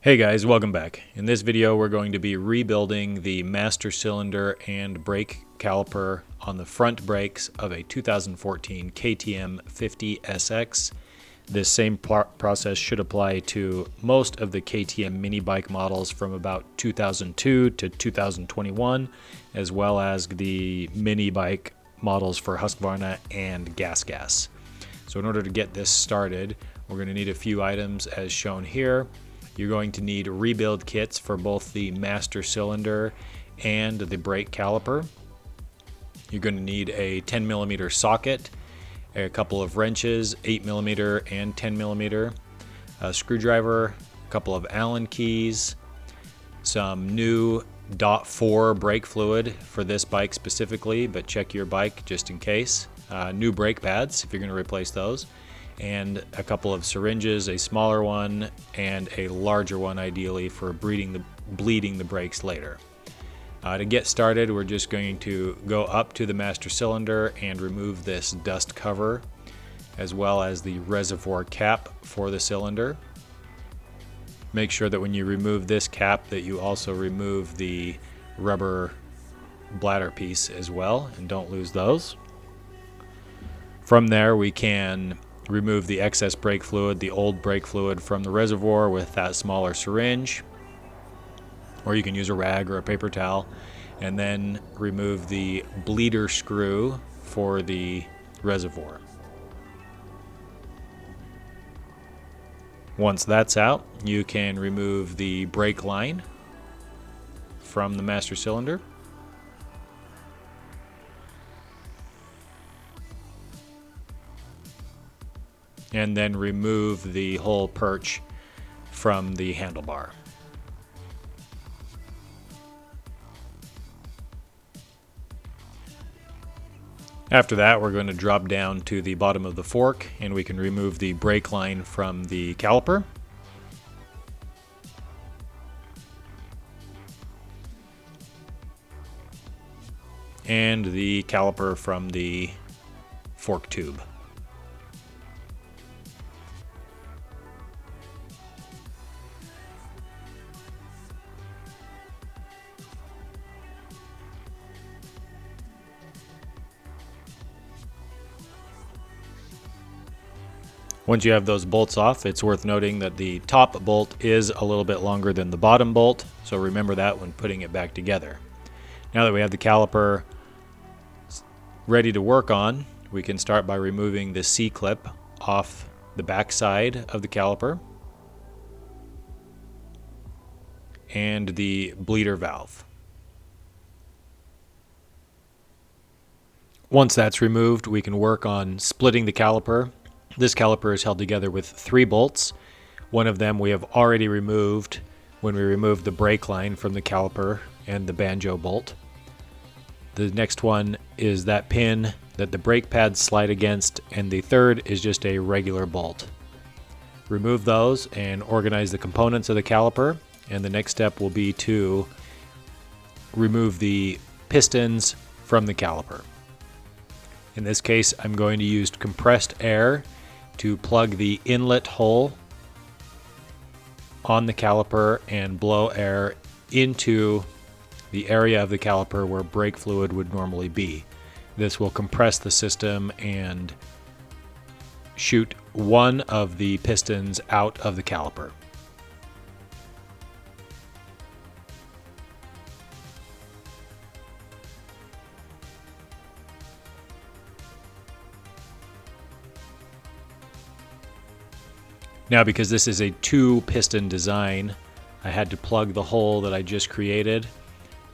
Hey guys, welcome back. In this video we're going to be rebuilding the master cylinder and brake caliper on the front brakes of a 2014 KTM 50SX. This same process should apply to most of the KTM mini bike models from about 2002 to 2021, as well as the mini bike models for Husqvarna and Gas. So in order to get this started, we're going to need a few items as shown here. You're going to need rebuild kits for both the master cylinder and the brake caliper. You're going to need a 10mm socket, a couple of wrenches, 8mm and 10mm, a screwdriver, a couple of Allen keys, some new .4 brake fluid for this bike specifically, but check your bike just in case. New brake pads if you're going to replace those, and a couple of syringes, a smaller one and a larger one ideally for bleeding the brakes later. To get started, we're just going to go up to the master cylinder and remove this dust cover, as well as the reservoir cap for the cylinder. Make sure that when you remove this cap that you also remove the rubber bladder piece as well, and don't lose those. From there we can remove the excess brake fluid, the old brake fluid from the reservoir with that smaller syringe, or you can use a rag or a paper towel, and then remove the bleeder screw for the reservoir. Once that's out, you can remove the brake line from the master cylinder. And then remove the whole perch from the handlebar. After that, we're going to drop down to the bottom of the fork and we can remove the brake line from the caliper. And the caliper from the fork tube. Once you have those bolts off, it's worth noting that the top bolt is a little bit longer than the bottom bolt, so remember that when putting it back together. Now that we have the caliper ready to work on, we can start by removing the C-clip off the back side of the caliper and the bleeder valve. Once that's removed, we can work on splitting the caliper. This caliper is held together with 3 bolts. One of them we have already removed when we removed the brake line from the caliper and the banjo bolt. The next one is that pin that the brake pads slide against, and the third is just a regular bolt. Remove those and organize the components of the caliper, and the next step will be to remove the pistons from the caliper. In this case, I'm going to use compressed air to plug the inlet hole on the caliper and blow air into the area of the caliper where brake fluid would normally be. This will compress the system and shoot one of the pistons out of the caliper. Now, because this is a 2-piston design, I had to plug the hole that I just created,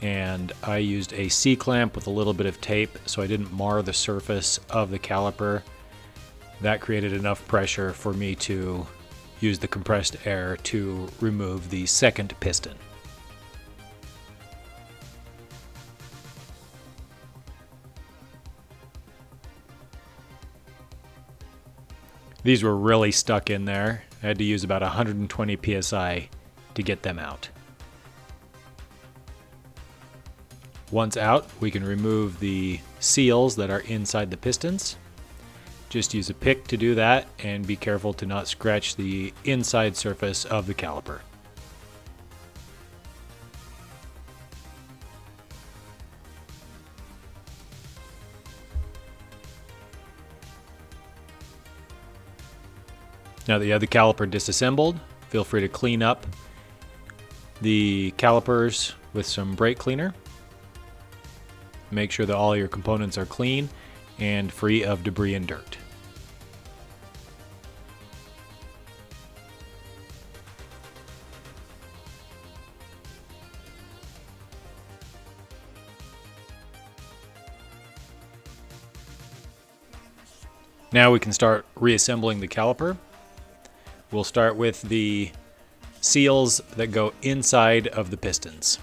and I used a C-clamp with a little bit of tape so I didn't mar the surface of the caliper. That created enough pressure for me to use the compressed air to remove the second piston. These were really stuck in there. I had to use about 120 psi to get them out. Once out, we can remove the seals that are inside the pistons. Just use a pick to do that, and be careful to not scratch the inside surface of the caliper. Now that you have the caliper disassembled, feel free to clean up the calipers with some brake cleaner. Make sure that all your components are clean and free of debris and dirt. Now we can start reassembling the caliper. We'll start with the seals that go inside of the pistons.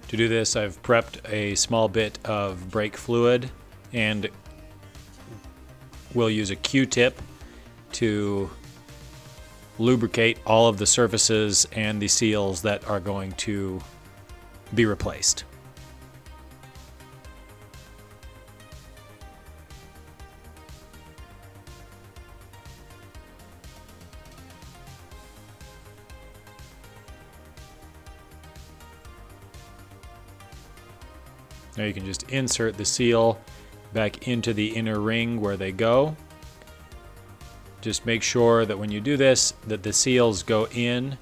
To do this, I've prepped a small bit of brake fluid, and we'll use a Q-tip to lubricate all of the surfaces and the seals that are going to be replaced. Now you can just insert the seal back into the inner ring where they go. Just make sure that when you do this, that the seals go in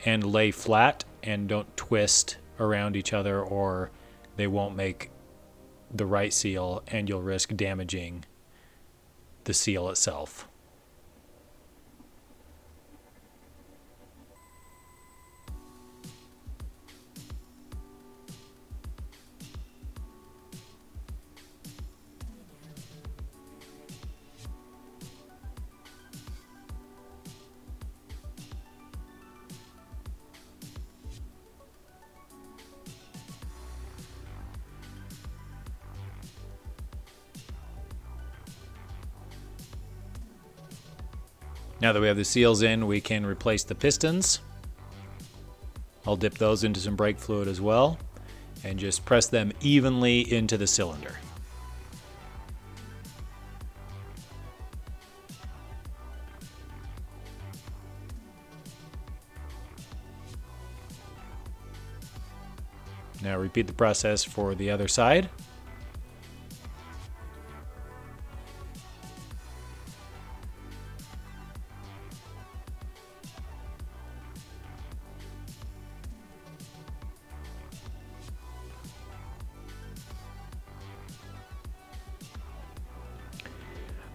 and lay flat and don't twist around each other, or they won't make the right seal and you'll risk damaging the seal itself. Now that we have the seals in, we can replace the pistons. I'll dip those into some brake fluid as well and just press them evenly into the cylinder. Now repeat the process for the other side.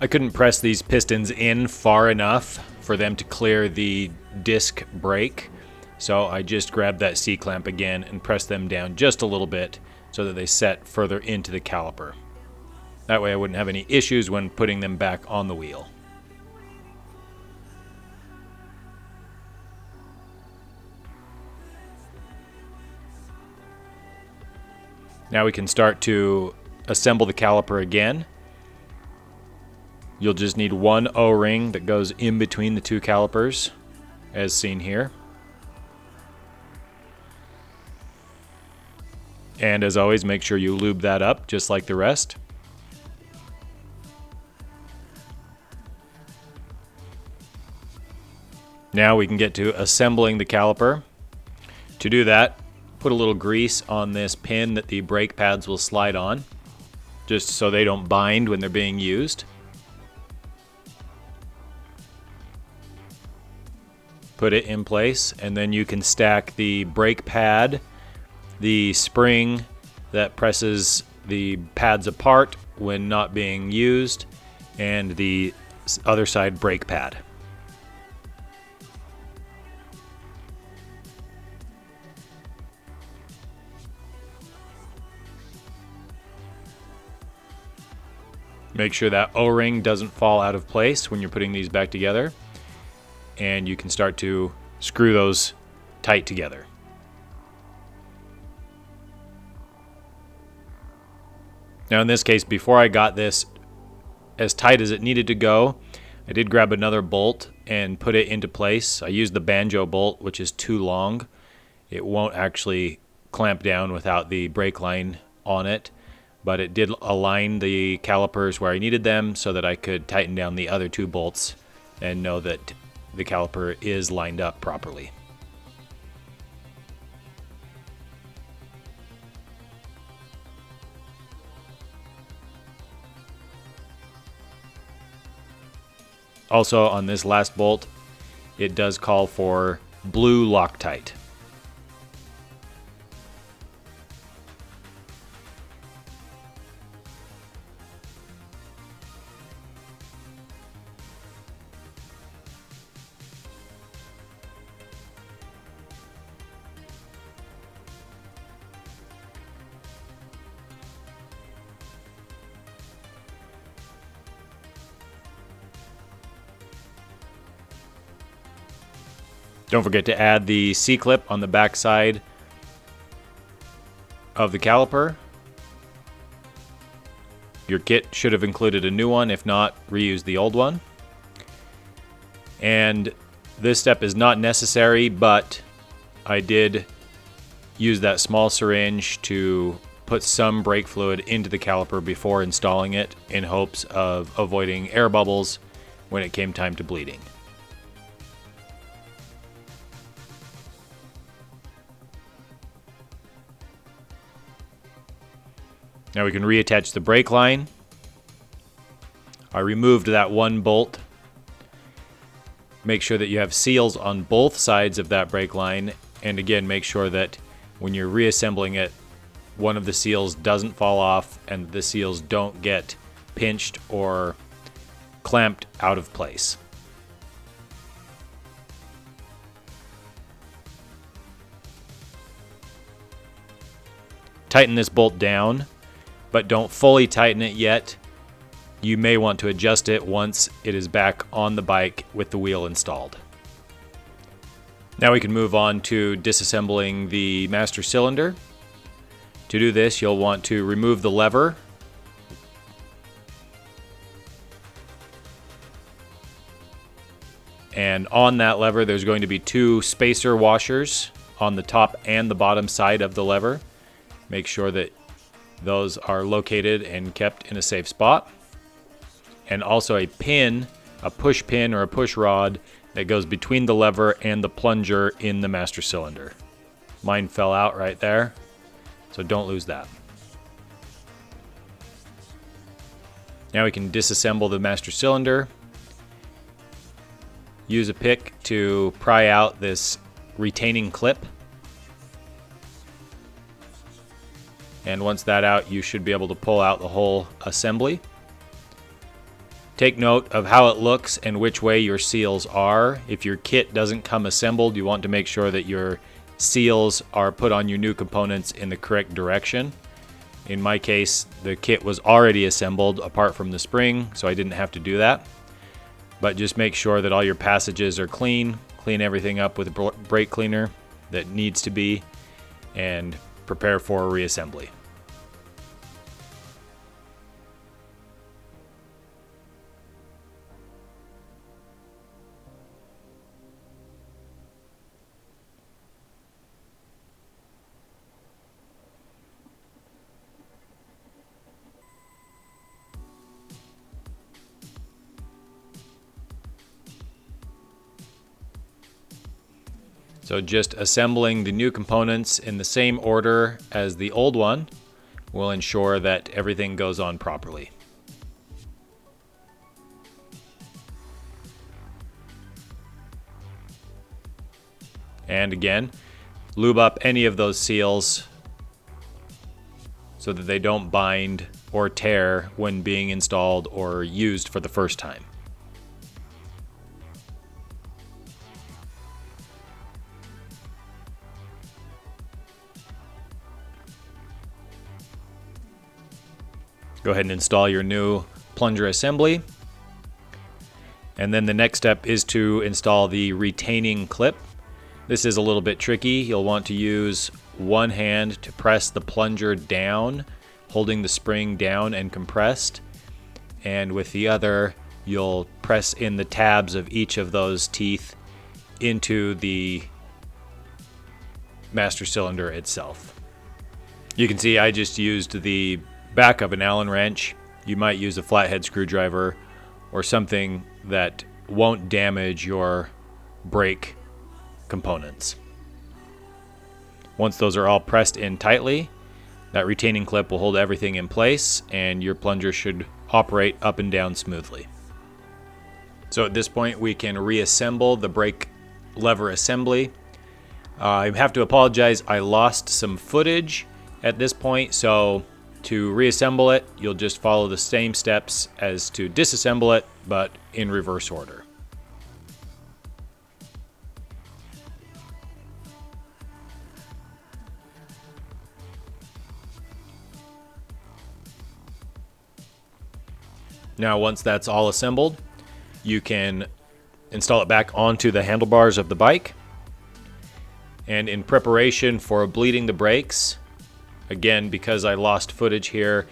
I couldn't press these pistons in far enough for them to clear the disc brake, so I just grabbed that C-clamp again and pressed them down just a little bit so that they set further into the caliper. That way I wouldn't have any issues when putting them back on the wheel. Now we can start to assemble the caliper again. You'll just need one O-ring that goes in between the two calipers, as seen here. And as always, make sure you lube that up just like the rest. Now we can get to assembling the caliper. To do that, put a little grease on this pin that the brake pads will slide on, just so they don't bind when they're being used. Put it in place, and then you can stack the brake pad, the spring that presses the pads apart when not being used, and the other side brake pad. Make sure that O-ring doesn't fall out of place when you're putting these back together, and you can start to screw those tight together. Now in this case, before I got this as tight as it needed to go, I did grab another bolt and put it into place. I used the banjo bolt, which is too long. It won't actually clamp down without the brake line on it, but it did align the calipers where I needed them so that I could tighten down the other two bolts and know that the caliper is lined up properly. Also on this last bolt, it does call for blue Loctite. Don't forget to add the C-clip on the back side of the caliper. Your kit should have included a new one. If not, reuse the old one. And this step is not necessary, but I did use that small syringe to put some brake fluid into the caliper before installing it in hopes of avoiding air bubbles when it came time to bleeding. Now we can reattach the brake line. I removed that one bolt. Make sure that you have seals on both sides of that brake line, and again, make sure that when you're reassembling it, one of the seals doesn't fall off and the seals don't get pinched or clamped out of place. Tighten this bolt down, but don't fully tighten it yet. You may want to adjust it once it is back on the bike with the wheel installed. Now we can move on to disassembling the master cylinder. To do this, you'll want to remove the lever. And on that lever, there's going to be two spacer washers on the top and the bottom side of the lever. Make sure that those are located and kept in a safe spot. And also a pin, a push pin or a push rod that goes between the lever and the plunger in the master cylinder. Mine fell out right there, so don't lose that. Now we can disassemble the master cylinder. Use a pick to pry out this retaining clip. And once that's out, you should be able to pull out the whole assembly. Take note of how it looks and which way your seals are. If your kit doesn't come assembled, you want to make sure that your seals are put on your new components in the correct direction. In my case, the kit was already assembled apart from the spring, so I didn't have to do that. But just make sure that all your passages are clean. Clean everything up with a brake cleaner that needs to be, and prepare for reassembly. So just assembling the new components in the same order as the old one will ensure that everything goes on properly. And again, lube up any of those seals so that they don't bind or tear when being installed or used for the first time. Go ahead and install your new plunger assembly. And then the next step is to install the retaining clip. This is a little bit tricky. You'll want to use one hand to press the plunger down, holding the spring down and compressed. And with the other, you'll press in the tabs of each of those teeth into the master cylinder itself. You can see I just used the back of an Allen wrench. You might use a flathead screwdriver or something that won't damage your brake components. Once those are all pressed in tightly, that retaining clip will hold everything in place and your plunger should operate up and down smoothly. So at this point we can reassemble the brake lever assembly. I have to apologize, I lost some footage at this point, so to reassemble it, you'll just follow the same steps as to disassemble it, but in reverse order. Now, once that's all assembled, you can install it back onto the handlebars of the bike. And in preparation for bleeding the brakes, again, because I lost footage here,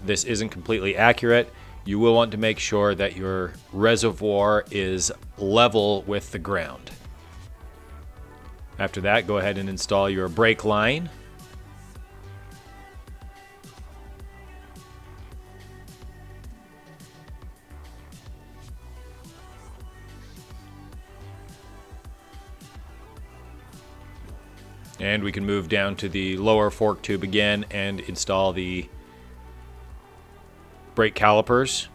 this isn't completely accurate. You will want to make sure that your reservoir is level with the ground. After that, go ahead and install your brake line. And we can move down to the lower fork tube again and install the brake calipers.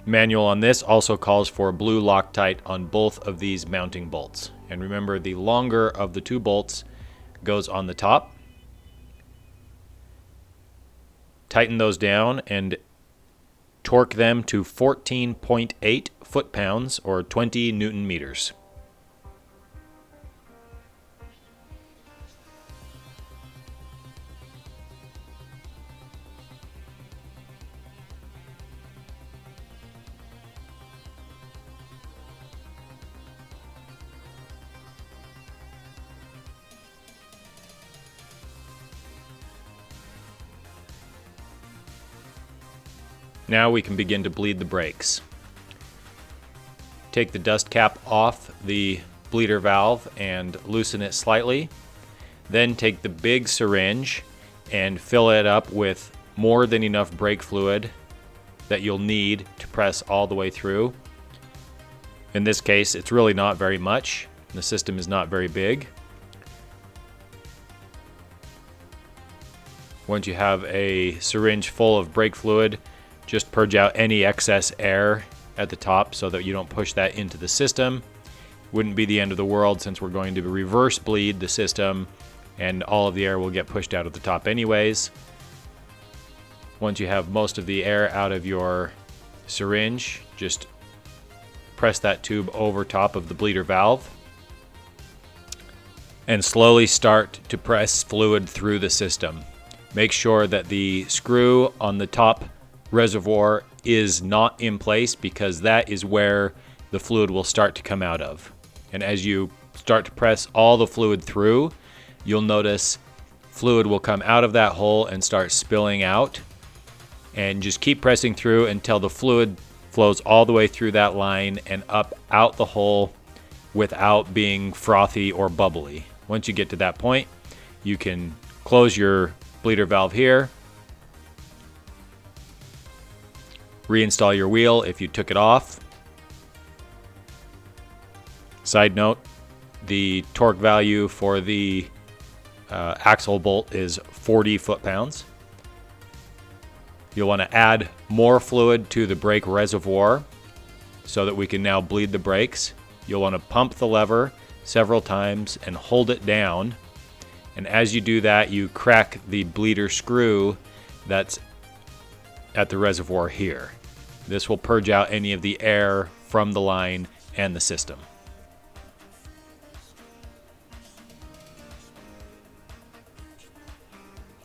Manual on this also calls for blue Loctite on both of these mounting bolts. And remember, the longer of the two bolts goes on the top. Tighten those down and torque them to 14.8 foot-pounds or 20 Newton meters. Now we can begin to bleed the brakes. Take the dust cap off the bleeder valve and loosen it slightly. Then take the big syringe and fill it up with more than enough brake fluid that you'll need to press all the way through. In this case, it's really not very much. The system is not very big. Once you have a syringe full of brake fluid, just purge out any excess air at the top so that you don't push that into the system. Wouldn't be the end of the world since we're going to reverse bleed the system and all of the air will get pushed out of the top anyways. Once you have most of the air out of your syringe, just press that tube over top of the bleeder valve and slowly start to press fluid through the system. Make sure that the screw on the top reservoir is not in place because that is where the fluid will start to come out of. And as you start to press all the fluid through, you'll notice fluid will come out of that hole and start spilling out. And just keep pressing through until the fluid flows all the way through that line and up out the hole without being frothy or bubbly. Once you get to that point, you can close your bleeder valve here, reinstall your wheel if you took it off. Side note, the torque value for the axle bolt is 40 foot-pounds. You'll want to add more fluid to the brake reservoir so that we can now bleed the brakes. You'll want to pump the lever several times and hold it down. And as you do that, you crack the bleeder screw that's at the reservoir here. This will purge out any of the air from the line and the system.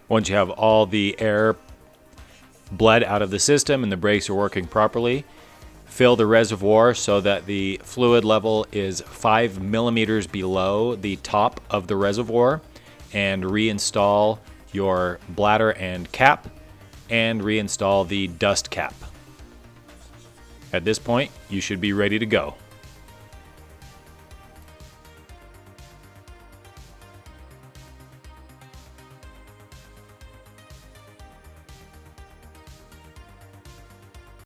Once you have all the air bled out of the system and the brakes are working properly, fill the reservoir so that the fluid level is 5 millimeters below the top of the reservoir, and reinstall your bladder and cap and reinstall the dust cap. At this point, you should be ready to go.